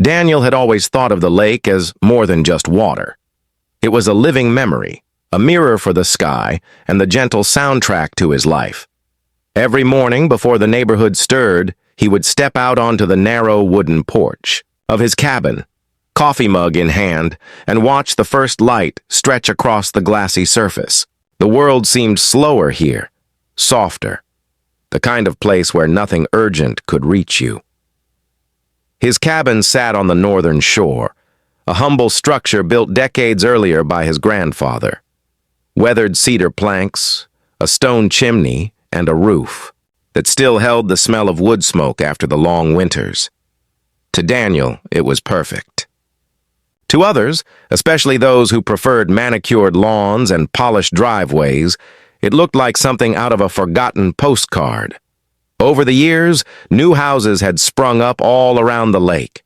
Daniel had always thought of the lake as more than just water. It was a living memory, a mirror for the sky, and the gentle soundtrack to his life. Every morning before the neighborhood stirred, he would step out onto the narrow wooden porch of his cabin, coffee mug in hand, and watch the first light stretch across the glassy surface. The world seemed slower here, softer, the kind of place where nothing urgent could reach you. His cabin sat on the northern shore, a humble structure built decades earlier by his grandfather. Weathered cedar planks, a stone chimney, and a roof that still held the smell of wood smoke after the long winters. To Daniel, it was perfect. To others, especially those who preferred manicured lawns and polished driveways, it looked like something out of a forgotten postcard. Over the years, new houses had sprung up all around the lake.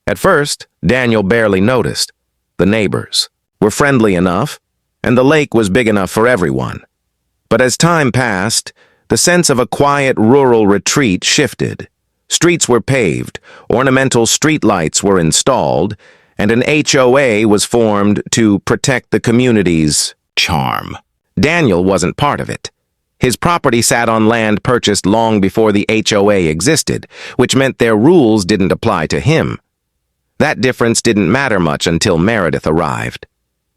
At first, Daniel barely noticed. The neighbors were friendly enough, and the lake was big enough for everyone. But as time passed, the sense of a quiet rural retreat shifted. Streets were paved, ornamental streetlights were installed, and an HOA was formed to protect the community's charm. Daniel wasn't part of it. His property sat on land purchased long before the HOA existed, which meant their rules didn't apply to him. That difference didn't matter much until Meredith arrived.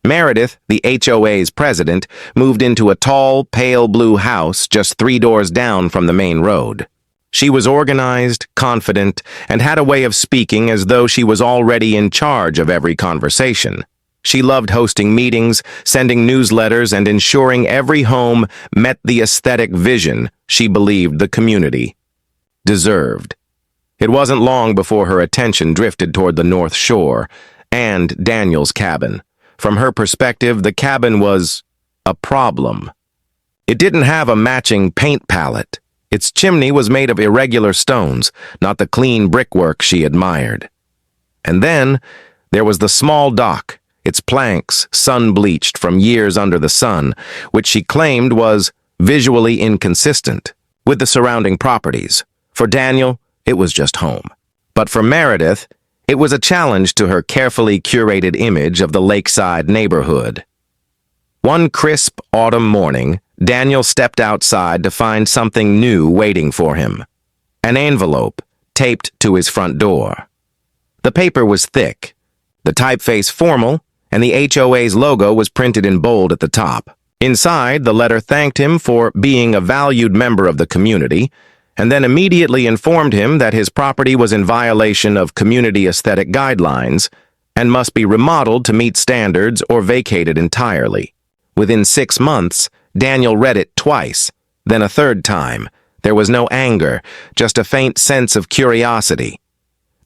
Meredith, the HOA's president, moved into a tall, pale blue house just 3 doors down from the main road. She was organized, confident, and had a way of speaking as though she was already in charge of every conversation. She loved hosting meetings, sending newsletters, and ensuring every home met the aesthetic vision she believed the community deserved. It wasn't long before her attention drifted toward the North Shore and Daniel's cabin. From her perspective, the cabin was a problem. It didn't have a matching paint palette. Its chimney was made of irregular stones, not the clean brickwork she admired. And then there was the small dock, its planks sun-bleached from years under the sun, which she claimed was visually inconsistent with the surrounding properties. For Daniel, it was just home. But for Meredith, it was a challenge to her carefully curated image of the lakeside neighborhood. One crisp autumn morning, Daniel stepped outside to find something new waiting for him. An envelope taped to his front door. The paper was thick, the typeface formal, and the HOA's logo was printed in bold at the top. Inside, the letter thanked him for being a valued member of the community, and then immediately informed him that his property was in violation of community aesthetic guidelines and must be remodeled to meet standards or vacated entirely. Within 6 months, Daniel read it twice, then a third time. There was no anger, just a faint sense of curiosity.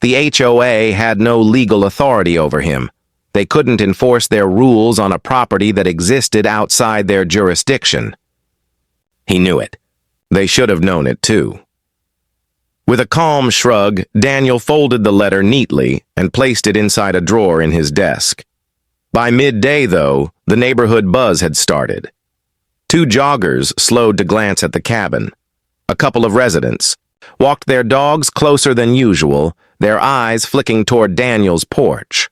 The HOA had no legal authority over him. They couldn't enforce their rules on a property that existed outside their jurisdiction. He knew it. They should have known it too. With a calm shrug, Daniel folded the letter neatly and placed it inside a drawer in his desk. By midday, though, the neighborhood buzz had started. 2 joggers slowed to glance at the cabin. A couple of residents walked their dogs closer than usual, their eyes flicking toward Daniel's porch.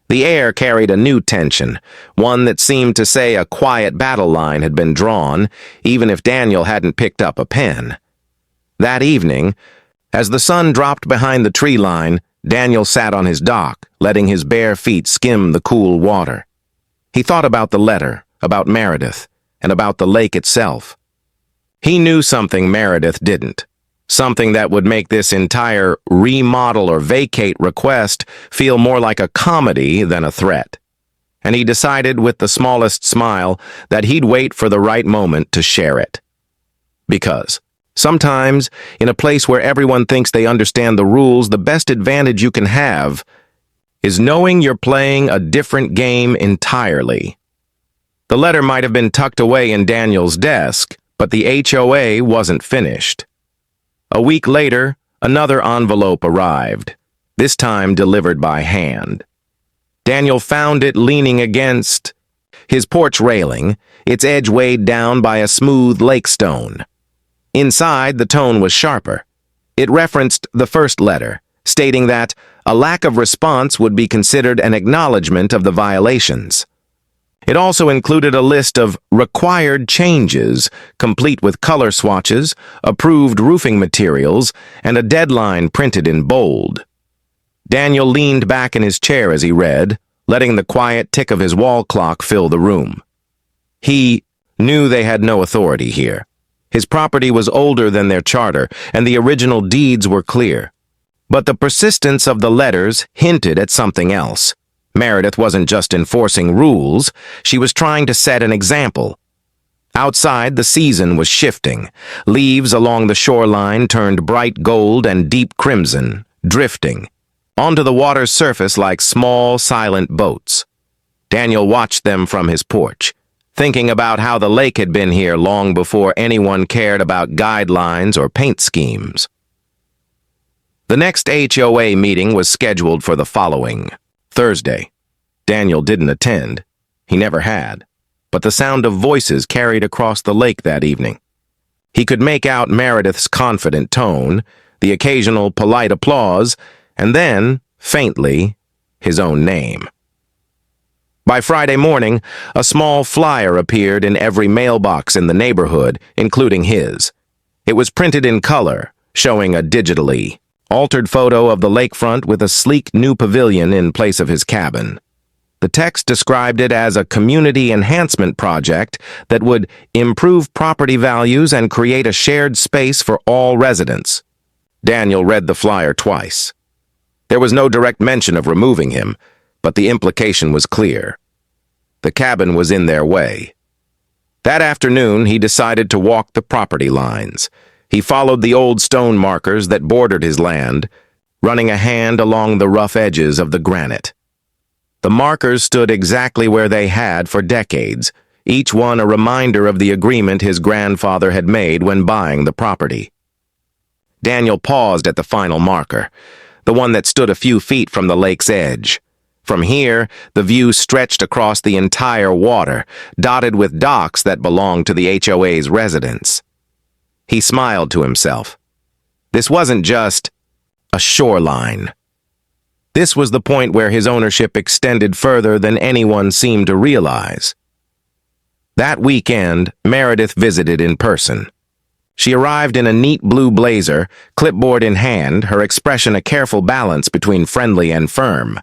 The air carried a new tension, one that seemed to say a quiet battle line had been drawn, even if Daniel hadn't picked up a pen. That evening, as the sun dropped behind the tree line, Daniel sat on his dock, letting his bare feet skim the cool water. He thought about the letter, about Meredith, and about the lake itself. He knew something Meredith didn't. Something that would make this entire remodel or vacate request feel more like a comedy than a threat. And he decided with the smallest smile that he'd wait for the right moment to share it. Because sometimes, in a place where everyone thinks they understand the rules, the best advantage you can have is knowing you're playing a different game entirely. The letter might have been tucked away in Daniel's desk, but the HOA wasn't finished. A week later, another envelope arrived, this time delivered by hand. Daniel found it leaning against his porch railing, its edge weighed down by a smooth lake stone. Inside, the tone was sharper. It referenced the first letter, stating that a lack of response would be considered an acknowledgement of the violations. It also included a list of required changes, complete with color swatches, approved roofing materials, and a deadline printed in bold. Daniel leaned back in his chair as he read, letting the quiet tick of his wall clock fill the room. He knew they had no authority here. His property was older than their charter, and the original deeds were clear. But the persistence of the letters hinted at something else. Meredith wasn't just enforcing rules, she was trying to set an example. Outside, the season was shifting. Leaves along the shoreline turned bright gold and deep crimson, drifting onto the water's surface like small, silent boats. Daniel watched them from his porch, thinking about how the lake had been here long before anyone cared about guidelines or paint schemes. The next HOA meeting was scheduled for the following Thursday. Daniel didn't attend. He never had. But the sound of voices carried across the lake that evening. He could make out Meredith's confident tone, the occasional polite applause, and then, faintly, his own name. By Friday morning, a small flyer appeared in every mailbox in the neighborhood, including his. It was printed in color, showing a digitally altered photo of the lakefront with a sleek new pavilion in place of his cabin. The text described it as a community enhancement project that would improve property values and create a shared space for all residents. Daniel read the flyer twice. There was no direct mention of removing him, but the implication was clear. The cabin was in their way. That afternoon, he decided to walk the property lines. He followed the old stone markers that bordered his land, running a hand along the rough edges of the granite. The markers stood exactly where they had for decades, each one a reminder of the agreement his grandfather had made when buying the property. Daniel paused at the final marker, the one that stood a few feet from the lake's edge. From here, the view stretched across the entire water, dotted with docks that belonged to the HOA's residents. He smiled to himself. This wasn't just a shoreline. This was the point where his ownership extended further than anyone seemed to realize. That weekend, Meredith visited in person. She arrived in a neat blue blazer, clipboard in hand, her expression a careful balance between friendly and firm.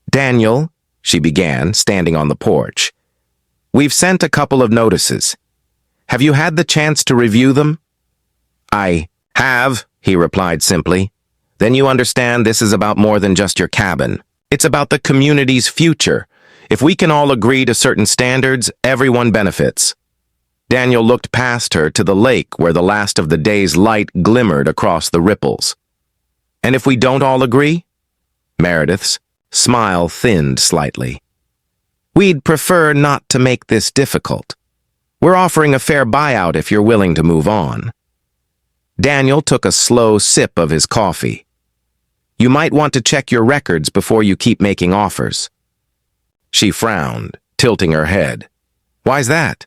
"Daniel," she began, standing on the porch, "we've sent a couple of notices. Have you had the chance to review them?" "I have," he replied simply. "Then you understand this is about more than just your cabin. It's about the community's future. If we can all agree to certain standards, everyone benefits." Daniel looked past her to the lake where the last of the day's light glimmered across the ripples. "And if we don't all agree?" Meredith's smile thinned slightly. "We'd prefer not to make this difficult. We're offering a fair buyout if you're willing to move on." Daniel took a slow sip of his coffee. "You might want to check your records before you keep making offers." She frowned, tilting her head. "Why's that?"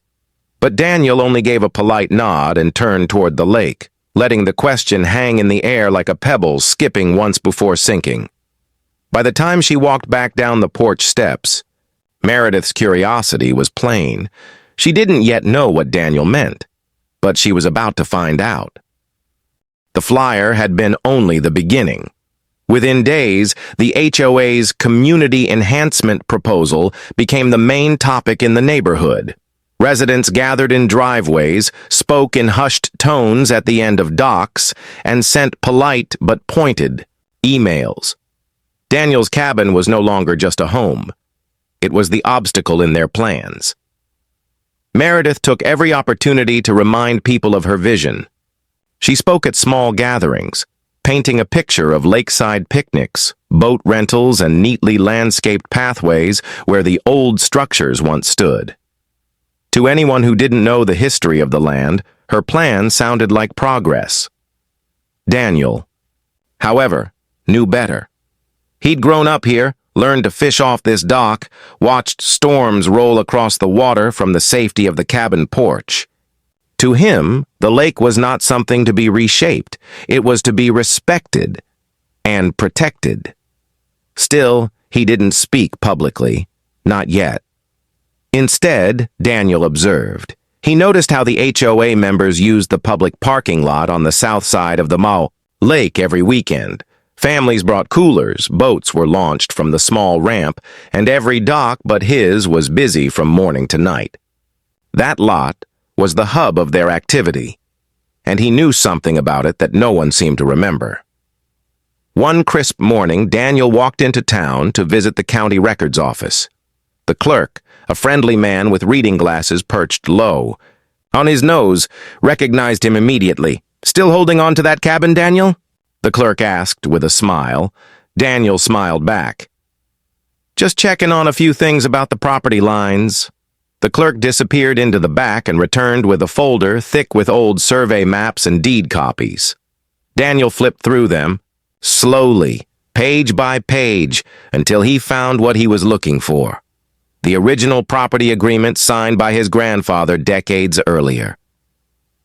But Daniel only gave a polite nod and turned toward the lake, letting the question hang in the air like a pebble skipping once before sinking. By the time she walked back down the porch steps, Meredith's curiosity was plain. She didn't yet know what Daniel meant, but she was about to find out. The flyer had been only the beginning. Within days, the HOA's community enhancement proposal became the main topic in the neighborhood. Residents gathered in driveways, spoke in hushed tones at the end of docks, and sent polite but pointed emails. Daniel's cabin was no longer just a home. It was the obstacle in their plans. Meredith took every opportunity to remind people of her vision. She spoke at small gatherings, painting a picture of lakeside picnics, boat rentals, and neatly landscaped pathways where the old structures once stood. To anyone who didn't know the history of the land, her plan sounded like progress. Daniel, however, knew better. He'd grown up here, learned to fish off this dock, watched storms roll across the water from the safety of the cabin porch. To him, the lake was not something to be reshaped. It was to be respected and protected. Still, he didn't speak publicly. Not yet. Instead, Daniel observed. He noticed how the HOA members used the public parking lot on the south side of the lake every weekend. Families brought coolers, boats were launched from the small ramp, and every dock but his was busy from morning to night. That lot was the hub of their activity, and he knew something about it that no one seemed to remember. One crisp morning, Daniel walked into town to visit the county records office. The clerk, a friendly man with reading glasses perched low on his nose, recognized him immediately. "Still holding on to that cabin, Daniel?" the clerk asked with a smile. Daniel smiled back. "Just checking on a few things about the property lines." The clerk disappeared into the back and returned with a folder thick with old survey maps and deed copies. Daniel flipped through them, slowly, page by page, until he found what he was looking for. The original property agreement signed by his grandfather decades earlier.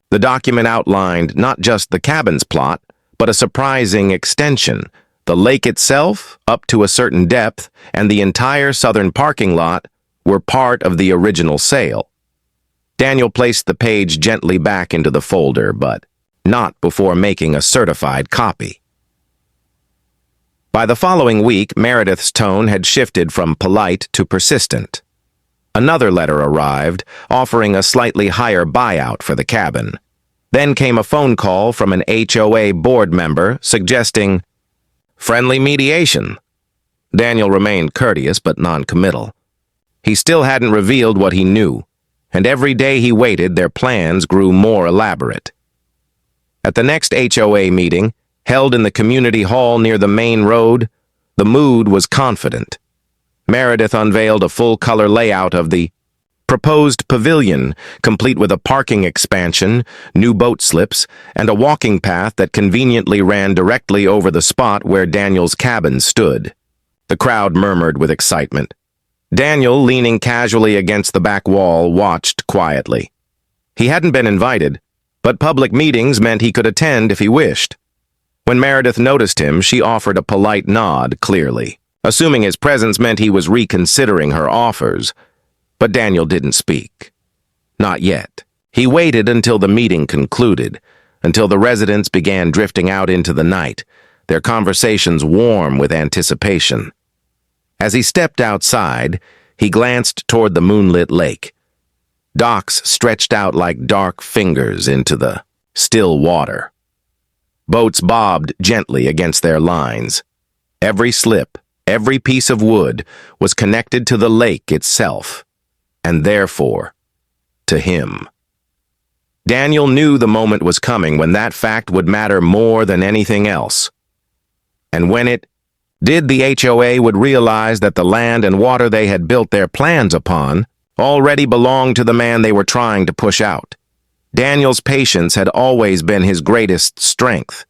The document outlined not just the cabin's plot, but a surprising extension. The lake itself, up to a certain depth, and the entire southern parking lot were part of the original sale. Daniel placed the page gently back into the folder, but not before making a certified copy. By the following week, Meredith's tone had shifted from polite to persistent. Another letter arrived, offering a slightly higher buyout for the cabin. Then came a phone call from an HOA board member suggesting friendly mediation. Daniel remained courteous but non-committal. He still hadn't revealed what he knew, and every day he waited, their plans grew more elaborate. At the next HOA meeting, held in the community hall near the main road, the mood was confident. Meredith unveiled a full-color layout of the proposed pavilion, complete with a parking expansion, new boat slips, and a walking path that conveniently ran directly over the spot where Daniel's cabin stood. The crowd murmured with excitement. Daniel, leaning casually against the back wall, watched quietly. He hadn't been invited, but public meetings meant he could attend if he wished. When Meredith noticed him, she offered a polite nod, clearly, assuming his presence meant he was reconsidering her offers. But Daniel didn't speak. Not yet. He waited until the meeting concluded, until the residents began drifting out into the night, their conversations warm with anticipation. As he stepped outside, he glanced toward the moonlit lake. Docks stretched out like dark fingers into the still water. Boats bobbed gently against their lines. Every slip, every piece of wood was connected to the lake itself, and therefore, to him. Daniel knew the moment was coming when that fact would matter more than anything else. And when it did, the HOA would realize that the land and water they had built their plans upon already belonged to the man they were trying to push out. Daniel's patience had always been his greatest strength.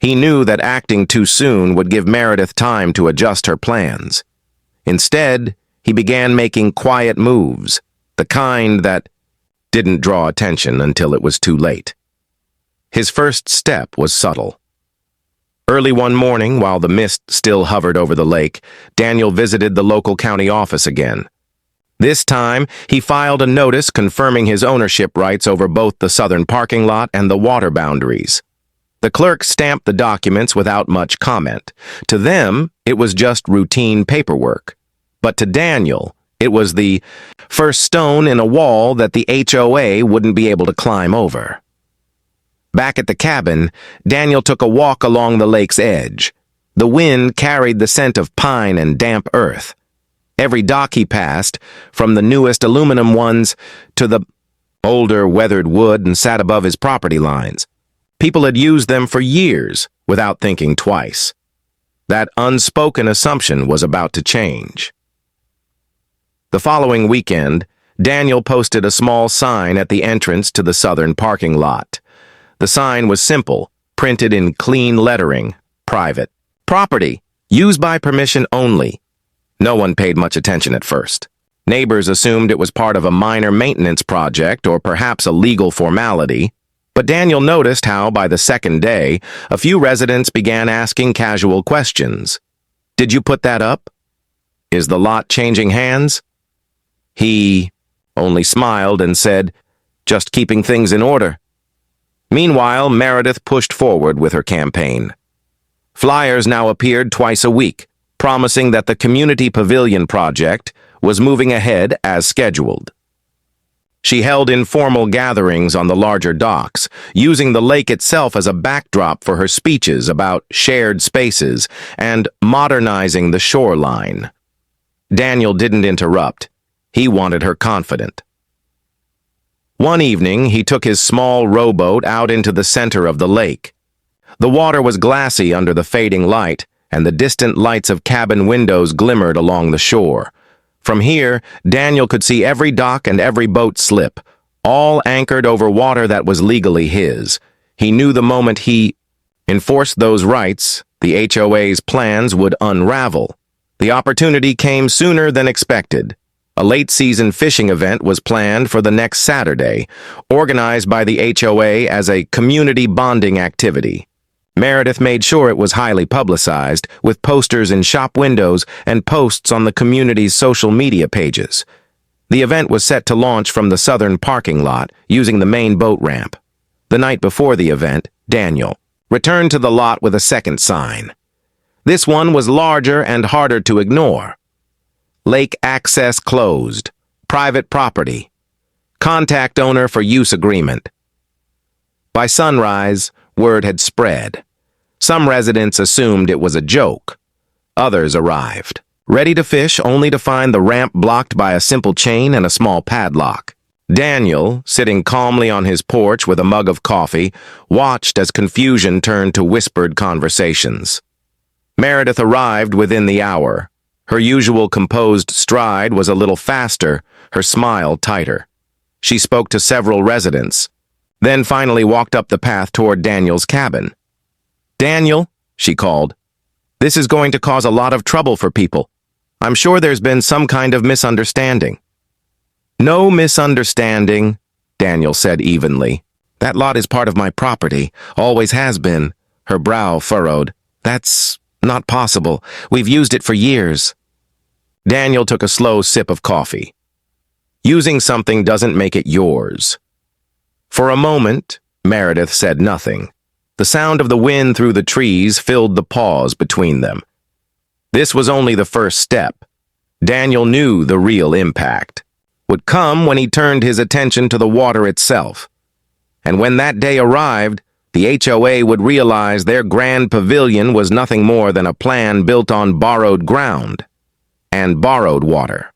He knew that acting too soon would give Meredith time to adjust her plans. Instead, he began making quiet moves, the kind that didn't draw attention until it was too late. His first step was subtle. Early one morning, while the mist still hovered over the lake, Daniel visited the local county office again. This time, he filed a notice confirming his ownership rights over both the southern parking lot and the water boundaries. The clerk stamped the documents without much comment. To them, it was just routine paperwork. But to Daniel, it was the first stone in a wall that the HOA wouldn't be able to climb over. Back at the cabin, Daniel took a walk along the lake's edge. The wind carried the scent of pine and damp earth. Every dock he passed, from the newest aluminum ones to the older weathered wood, and sat above his property lines. People had used them for years without thinking twice. That unspoken assumption was about to change. The following weekend, Daniel posted a small sign at the entrance to the southern parking lot. The sign was simple, printed in clean lettering, private. Property, used by permission only. No one paid much attention at first. Neighbors assumed it was part of a minor maintenance project or perhaps a legal formality. But Daniel noticed how, by the second day, a few residents began asking casual questions. Did you put that up? Is the lot changing hands? He only smiled and said, just keeping things in order. Meanwhile, Meredith pushed forward with her campaign. Flyers now appeared twice a week, promising that the Community Pavilion project was moving ahead as scheduled. She held informal gatherings on the larger docks, using the lake itself as a backdrop for her speeches about shared spaces and modernizing the shoreline. Daniel didn't interrupt. He wanted her confident. One evening, he took his small rowboat out into the center of the lake. The water was glassy under the fading light, and the distant lights of cabin windows glimmered along the shore. From here, Daniel could see every dock and every boat slip, all anchored over water that was legally his. He knew the moment he enforced those rights, the HOA's plans would unravel. The opportunity came sooner than expected. A late-season fishing event was planned for the next Saturday, organized by the HOA as a community bonding activity. Meredith made sure it was highly publicized, with posters in shop windows and posts on the community's social media pages. The event was set to launch from the southern parking lot, using the main boat ramp. The night before the event, Daniel returned to the lot with a second sign. This one was larger and harder to ignore. Lake access closed. Private property. Contact owner for use agreement. By sunrise, word had spread. Some residents assumed it was a joke. Others arrived, ready to fish only to find the ramp blocked by a simple chain and a small padlock. Daniel, sitting calmly on his porch with a mug of coffee, watched as confusion turned to whispered conversations. Meredith arrived within the hour. Her usual composed stride was a little faster, her smile tighter. She spoke to several residents, then finally walked up the path toward Daniel's cabin. "Daniel," she called, "this is going to cause a lot of trouble for people. I'm sure there's been some kind of misunderstanding." "No misunderstanding," Daniel said evenly. "That lot is part of my property, always has been." Her brow furrowed. "That's not possible. We've used it for years." Daniel took a slow sip of coffee. "Using something doesn't make it yours." For a moment, Meredith said nothing. The sound of the wind through the trees filled the pause between them. This was only the first step. Daniel knew the real impact would come when he turned his attention to the water itself. And when that day arrived, the HOA would realize their grand pavilion was nothing more than a plan built on borrowed ground and borrowed water.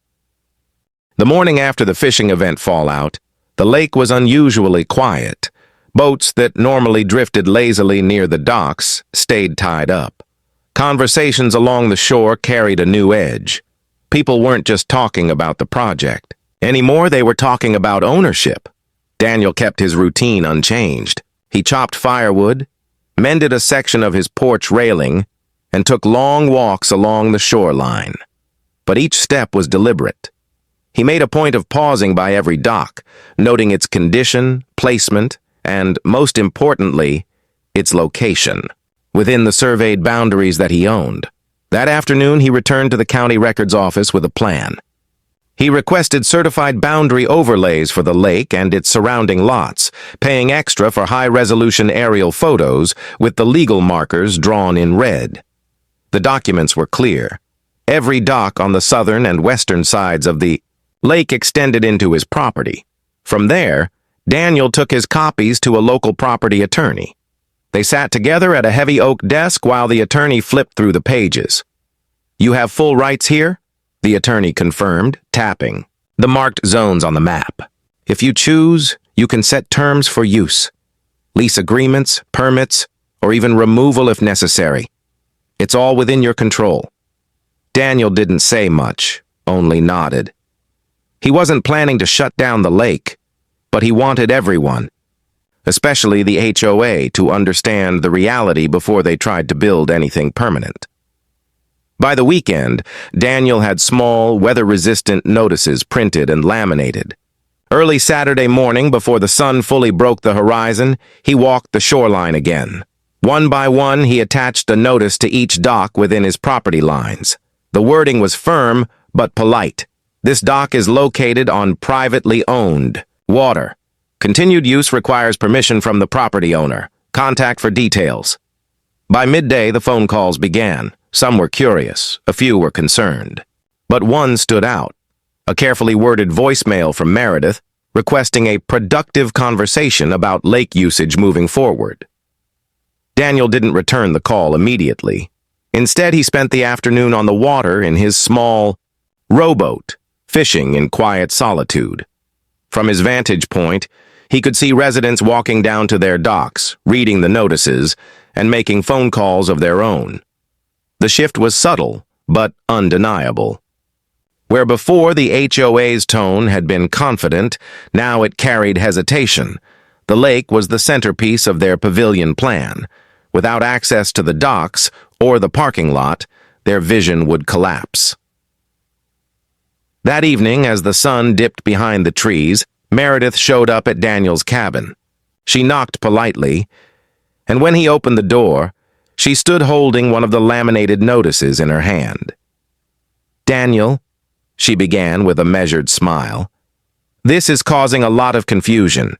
The morning after the fishing event fallout, the lake was unusually quiet. Boats that normally drifted lazily near the docks stayed tied up. Conversations along the shore carried a new edge. People weren't just talking about the project. Anymore, they were talking about ownership. Daniel kept his routine unchanged. He chopped firewood, mended a section of his porch railing, and took long walks along the shoreline. But each step was deliberate. He made a point of pausing by every dock, noting its condition, placement, and, most importantly, its location, within the surveyed boundaries that he owned. That afternoon, he returned to the county records office with a plan. He requested certified boundary overlays for the lake and its surrounding lots, paying extra for high-resolution aerial photos with the legal markers drawn in red. The documents were clear. Every dock on the southern and western sides of the lake extended into his property. From there, Daniel took his copies to a local property attorney. They sat together at a heavy oak desk while the attorney flipped through the pages. "You have full rights here?" the attorney confirmed, tapping the marked zones on the map. "If you choose, you can set terms for use, lease agreements, permits, or even removal if necessary. It's all within your control." Daniel didn't say much, only nodded. He wasn't planning to shut down the lake, but he wanted everyone, especially the HOA, to understand the reality before they tried to build anything permanent. By the weekend, Daniel had small, weather-resistant notices printed and laminated. Early Saturday morning, before the sun fully broke the horizon, he walked the shoreline again. One by one, he attached a notice to each dock within his property lines. The wording was firm, but polite. This dock is located on privately owned water. Continued use requires permission from the property owner. Contact for details. By midday, the phone calls began. Some were curious, a few were concerned. But one stood out. A carefully worded voicemail from Meredith requesting a productive conversation about lake usage moving forward. Daniel didn't return the call immediately. Instead, he spent the afternoon on the water in his small rowboat, fishing in quiet solitude. From his vantage point, he could see residents walking down to their docks, reading the notices, and making phone calls of their own. The shift was subtle, but undeniable. Where before the HOA's tone had been confident, now it carried hesitation. The lake was the centerpiece of their pavilion plan. Without access to the docks or the parking lot, their vision would collapse. That evening, as the sun dipped behind the trees, Meredith showed up at Daniel's cabin. She knocked politely, and when he opened the door, she stood holding one of the laminated notices in her hand. "Daniel," she began with a measured smile, "this is causing a lot of confusion.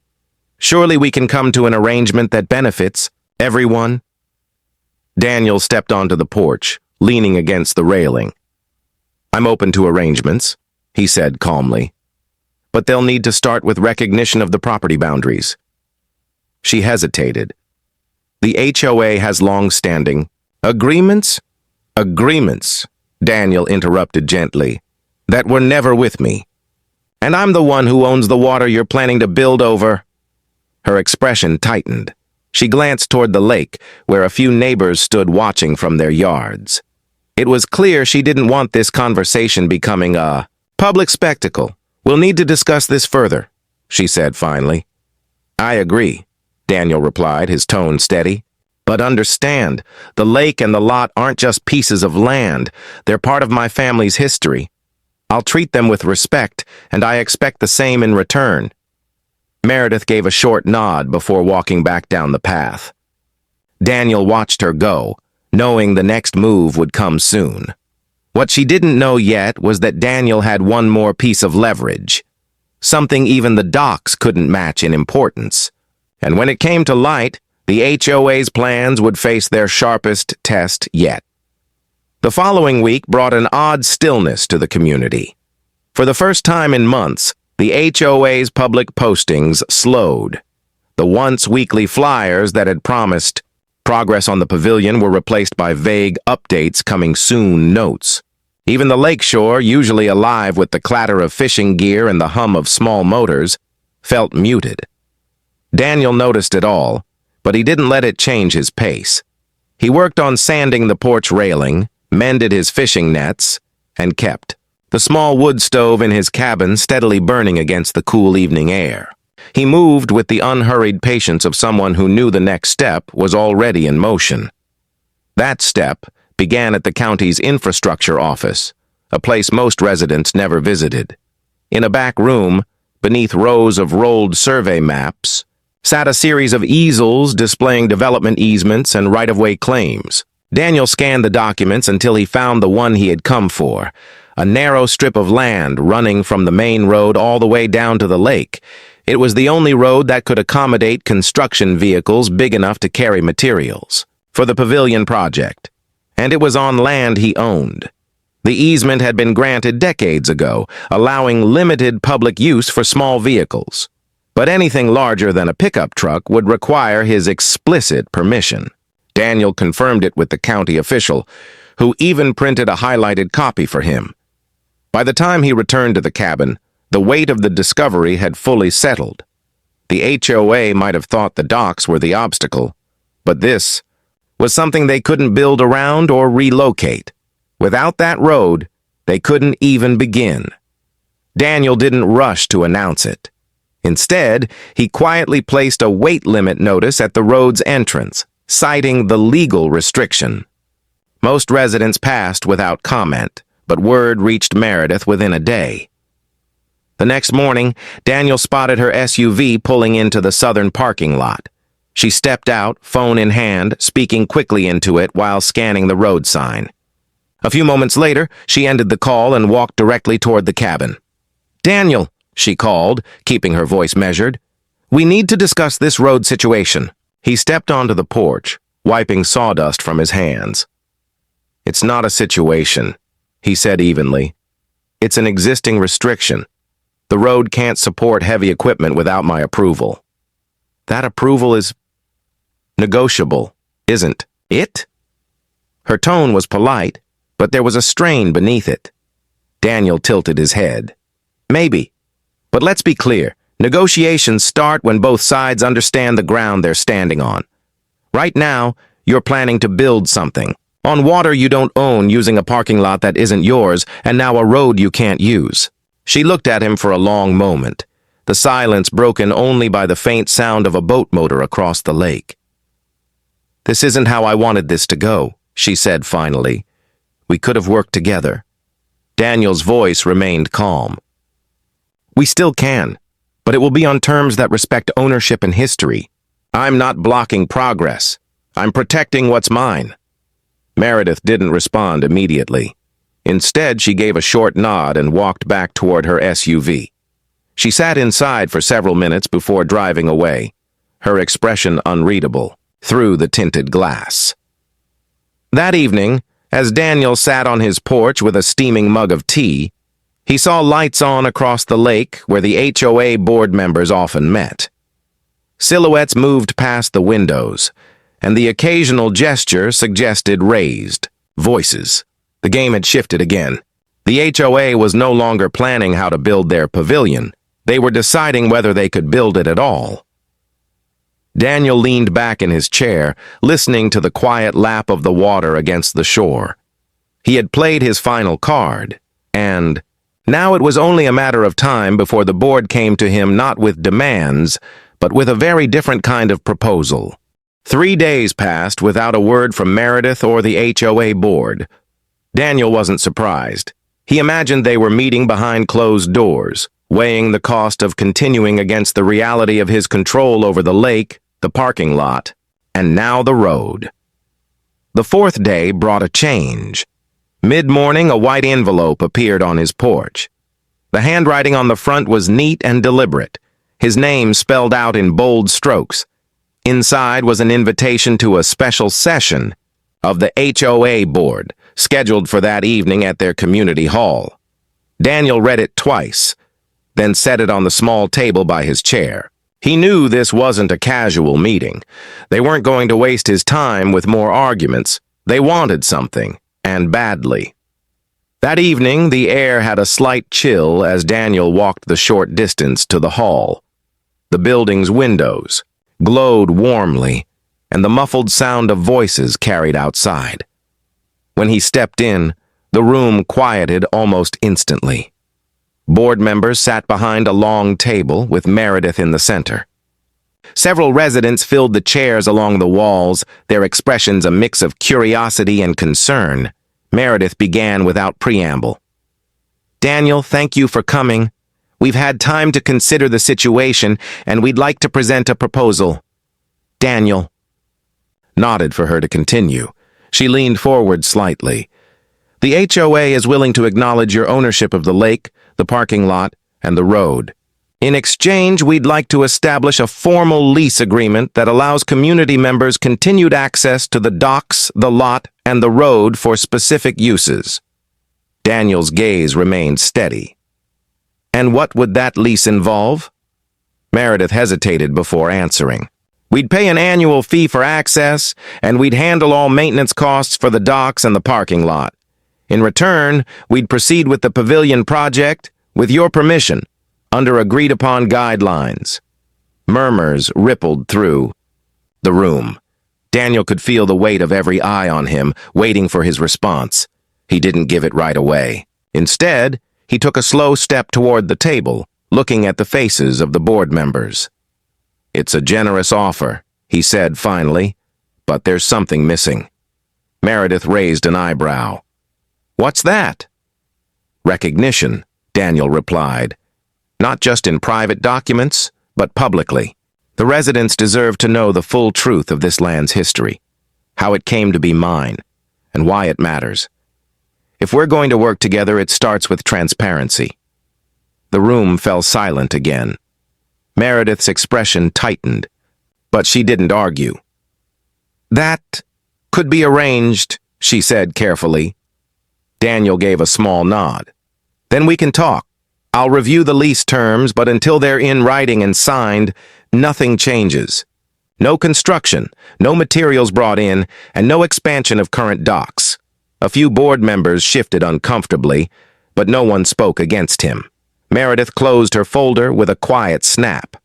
Surely we can come to an arrangement that benefits everyone?" Daniel stepped onto the porch, leaning against the railing. "I'm open to arrangements," he said calmly. "But they'll need to start with recognition of the property boundaries." She hesitated. "The HOA has long-standing agreements?" "Agreements," Daniel interrupted gently, "that were never with me. And I'm the one who owns the water you're planning to build over." Her expression tightened. She glanced toward the lake, where a few neighbors stood watching from their yards. It was clear she didn't want this conversation becoming a public spectacle. "We'll need to discuss this further," she said finally. "I agree," Daniel replied, his tone steady. "But understand, the lake and the lot aren't just pieces of land. They're part of my family's history. I'll treat them with respect, and I expect the same in return." Meredith gave a short nod before walking back down the path. Daniel watched her go, knowing the next move would come soon. What she didn't know yet was that Daniel had one more piece of leverage, something even the docks couldn't match in importance. And when it came to light, the HOA's plans would face their sharpest test yet. The following week brought an odd stillness to the community. For the first time in months, the HOA's public postings slowed. The once weekly flyers that had promised progress on the pavilion were replaced by vague updates coming soon notes. Even the lakeshore, usually alive with the clatter of fishing gear and the hum of small motors, felt muted. Daniel noticed it all, but he didn't let it change his pace. He worked on sanding the porch railing, mended his fishing nets, and kept the small wood stove in his cabin steadily burning against the cool evening air. He moved with the unhurried patience of someone who knew the next step was already in motion. That step began at the county's infrastructure office, a place most residents never visited. In a back room, beneath rows of rolled survey maps, sat a series of easels displaying development easements and right-of-way claims. Daniel scanned the documents until he found the one he had come for, a narrow strip of land running from the main road all the way down to the lake. It was the only road that could accommodate construction vehicles big enough to carry materials for the pavilion project, and it was on land he owned. The easement had been granted decades ago, allowing limited public use for small vehicles, but anything larger than a pickup truck would require his explicit permission. Daniel confirmed it with the county official, who even printed a highlighted copy for him. By the time he returned to the cabin, the weight of the discovery had fully settled. The HOA might have thought the docks were the obstacle, but this was something they couldn't build around or relocate. Without that road, they couldn't even begin. Daniel didn't rush to announce it. Instead, he quietly placed a weight limit notice at the road's entrance, citing the legal restriction. Most residents passed without comment, but word reached Meredith within a day. The next morning, Daniel spotted her SUV pulling into the southern parking lot. She stepped out, phone in hand, speaking quickly into it while scanning the road sign. A few moments later, she ended the call and walked directly toward the cabin. "Daniel," she called, keeping her voice measured. "We need to discuss this road situation." He stepped onto the porch, wiping sawdust from his hands. "It's not a situation," he said evenly. "It's an existing restriction. The road can't support heavy equipment without my approval." "That approval is negotiable, isn't it?" Her tone was polite, but there was a strain beneath it. Daniel tilted his head. "Maybe. But let's be clear. Negotiations start when both sides understand the ground they're standing on. Right now, you're planning to build something. On water you don't own, using a parking lot that isn't yours, and now a road you can't use." She looked at him for a long moment, the silence broken only by the faint sound of a boat motor across the lake. "This isn't how I wanted this to go," she said finally. "We could have worked together." Daniel's voice remained calm. "We still can, but it will be on terms that respect ownership and history. I'm not blocking progress. I'm protecting what's mine." Meredith didn't respond immediately. Instead, she gave a short nod and walked back toward her SUV. She sat inside for several minutes before driving away, her expression unreadable through the tinted glass. That evening, as Daniel sat on his porch with a steaming mug of tea, he saw lights on across the lake where the HOA board members often met. Silhouettes moved past the windows, and the occasional gesture suggested raised voices. The game had shifted again. The HOA was no longer planning how to build their pavilion. They were deciding whether they could build it at all. Daniel leaned back in his chair, listening to the quiet lap of the water against the shore. He had played his final card, and now it was only a matter of time before the board came to him not with demands, but with a very different kind of proposal. 3 days passed without a word from Meredith or the HOA board. Daniel wasn't surprised. He imagined they were meeting behind closed doors, weighing the cost of continuing against the reality of his control over the lake, the parking lot, and now the road. The 4th day brought a change. Mid-morning, a white envelope appeared on his porch. The handwriting on the front was neat and deliberate, his name spelled out in bold strokes. Inside was an invitation to a special session of the HOA board, scheduled for that evening at their community hall. Daniel read it twice, then set it on the small table by his chair. He knew this wasn't a casual meeting. They weren't going to waste his time with more arguments. They wanted something, and badly. That evening, the air had a slight chill as Daniel walked the short distance to the hall. The building's windows glowed warmly, and the muffled sound of voices carried outside. When he stepped in, the room quieted almost instantly. Board members sat behind a long table with Meredith in the center. Several residents filled the chairs along the walls, their expressions a mix of curiosity and concern. Meredith began without preamble. "Daniel, thank you for coming. We've had time to consider the situation, and we'd like to present a proposal." Daniel nodded for her to continue. She leaned forward slightly. "The HOA is willing to acknowledge your ownership of the lake, the parking lot, and the road. In exchange, we'd like to establish a formal lease agreement that allows community members continued access to the docks, the lot, and the road for specific uses." Daniel's gaze remained steady. "And what would that lease involve?" Meredith hesitated before answering. "We'd pay an annual fee for access, and we'd handle all maintenance costs for the docks and the parking lot. In return, we'd proceed with the pavilion project, with your permission, under agreed-upon guidelines." Murmurs rippled through the room. Daniel could feel the weight of every eye on him, waiting for his response. He didn't give it right away. Instead, he took a slow step toward the table, looking at the faces of the board members. "It's a generous offer," he said finally, "but there's something missing." Meredith raised an eyebrow. "What's that?" "Recognition," Daniel replied. "Not just in private documents, but publicly. The residents deserve to know the full truth of this land's history, how it came to be mine, and why it matters. If we're going to work together, it starts with transparency. The room fell silent again. Meredith's expression tightened, but she didn't argue. "That could be arranged," she said carefully. Daniel gave a small nod. "Then we can talk. I'll review the lease terms, but until they're in writing and signed, nothing changes. No construction, no materials brought in, and no expansion of current docks." A few board members shifted uncomfortably, but no one spoke against him. Meredith closed her folder with a quiet snap.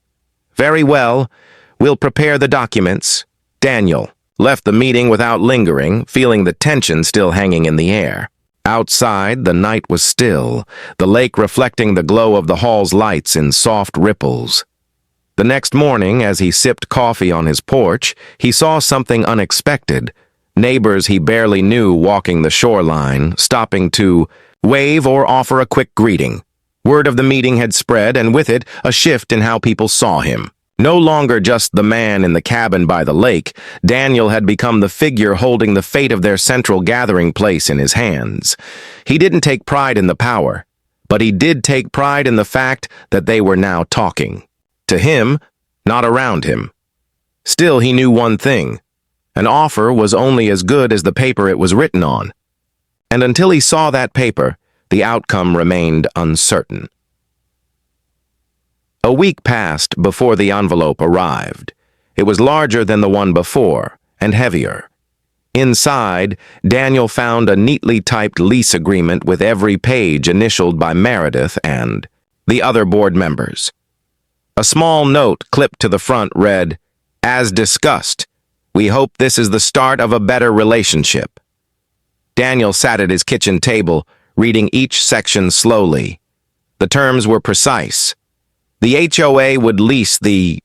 "Very well, we'll prepare the documents." Daniel left the meeting without lingering, feeling the tension still hanging in the air. Outside, the night was still, the lake reflecting the glow of the hall's lights in soft ripples. The next morning, as he sipped coffee on his porch, he saw something unexpected. Neighbors he barely knew walking the shoreline, stopping to wave or offer a quick greeting. Word of the meeting had spread, and with it, a shift in how people saw him. No longer just the man in the cabin by the lake, Daniel had become the figure holding the fate of their central gathering place in his hands. He didn't take pride in the power, but he did take pride in the fact that they were now talking. To him, not around him. Still, he knew one thing. An offer was only as good as the paper it was written on. And until he saw that paper, the outcome remained uncertain. A week passed before the envelope arrived. It was larger than the one before, and heavier. Inside, Daniel found a neatly typed lease agreement with every page initialed by Meredith and the other board members. A small note clipped to the front read, "As discussed, we hope this is the start of a better relationship." Daniel sat at his kitchen table, reading each section slowly. The terms were precise. The HOA would lease the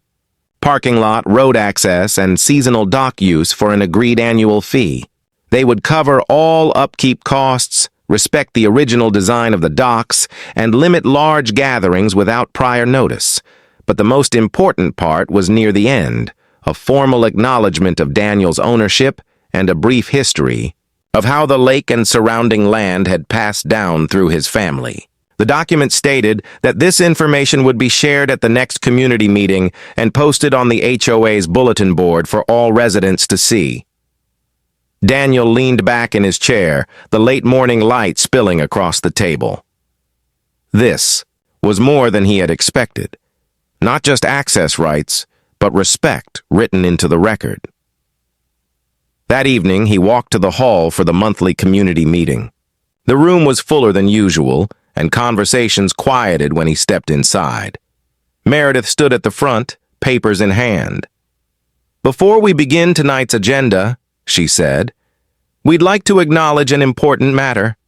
parking lot, road access, and seasonal dock use for an agreed annual fee. They would cover all upkeep costs, respect the original design of the docks, and limit large gatherings without prior notice. But the most important part was near the end, a formal acknowledgement of Daniel's ownership and a brief history of how the lake and surrounding land had passed down through his family. The document stated that this information would be shared at the next community meeting and posted on the HOA's bulletin board for all residents to see. Daniel leaned back in his chair, the late morning light spilling across the table. This was more than he had expected. Not just access rights, but respect written into the record. That evening, he walked to the hall for the monthly community meeting. The room was fuller than usual, and conversations quieted when he stepped inside. Meredith stood at the front, papers in hand. "Before we begin tonight's agenda," she said, "we'd like to acknowledge an important matter."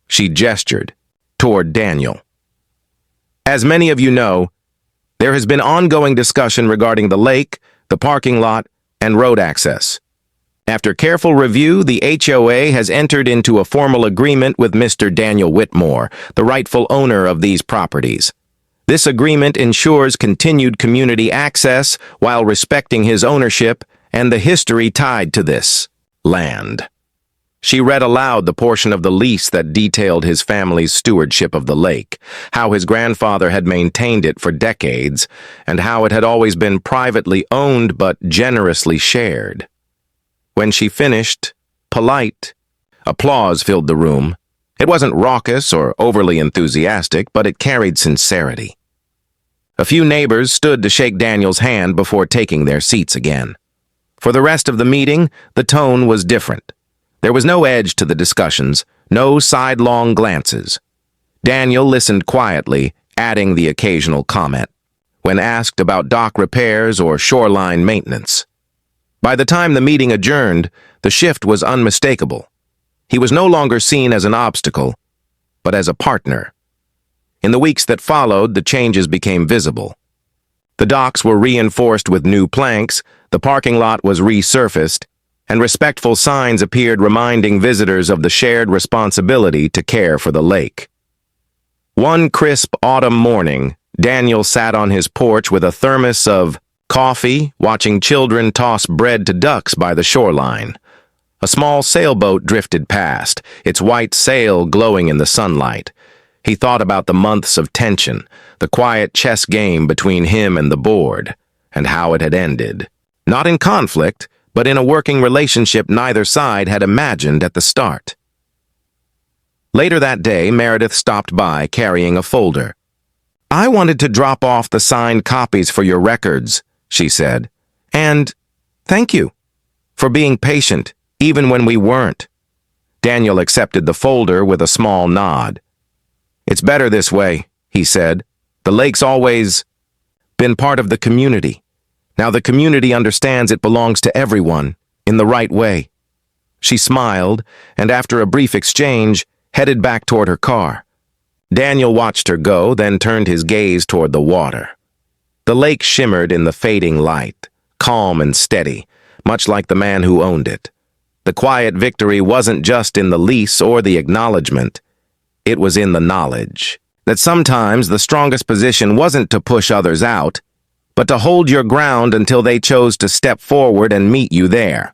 She gestured toward Daniel. "As many of you know, there has been ongoing discussion regarding the lake, the parking lot, and road access. After careful review, the HOA has entered into a formal agreement with Mr. Daniel Whitmore, the rightful owner of these properties. This agreement ensures continued community access while respecting his ownership and the history tied to this land." She read aloud the portion of the lease that detailed his family's stewardship of the lake, how his grandfather had maintained it for decades, and how it had always been privately owned but generously shared. When she finished, polite applause filled the room. It wasn't raucous or overly enthusiastic, but it carried sincerity. A few neighbors stood to shake Daniel's hand before taking their seats again. For the rest of the meeting, the tone was different. There was no edge to the discussions, no sidelong glances. Daniel listened quietly, adding the occasional comment, when asked about dock repairs or shoreline maintenance. By the time the meeting adjourned, the shift was unmistakable. He was no longer seen as an obstacle, but as a partner. In the weeks that followed, the changes became visible. The docks were reinforced with new planks, the parking lot was resurfaced, and respectful signs appeared reminding visitors of the shared responsibility to care for the lake. One crisp autumn morning, Daniel sat on his porch with a thermos of Coffee, watching children toss bread to ducks by the shoreline. A small sailboat drifted past, its white sail glowing in the sunlight. He thought about the months of tension, the quiet chess game between him and the board, and how it had ended. Not in conflict, but in a working relationship neither side had imagined at the start. Later that day, Meredith stopped by carrying a folder. "I wanted to drop off the signed copies for your records," she said. "And thank you for being patient, even when we weren't." Daniel accepted the folder with a small nod. "It's better this way," he said. "The lake's always been part of the community. Now the community understands it belongs to everyone, in the right way." She smiled, and after a brief exchange, headed back toward her car. Daniel watched her go, then turned his gaze toward the water. The lake shimmered in the fading light, calm and steady, much like the man who owned it. The quiet victory wasn't just in the lease or the acknowledgement. It was in the knowledge that sometimes the strongest position wasn't to push others out, but to hold your ground until they chose to step forward and meet you there.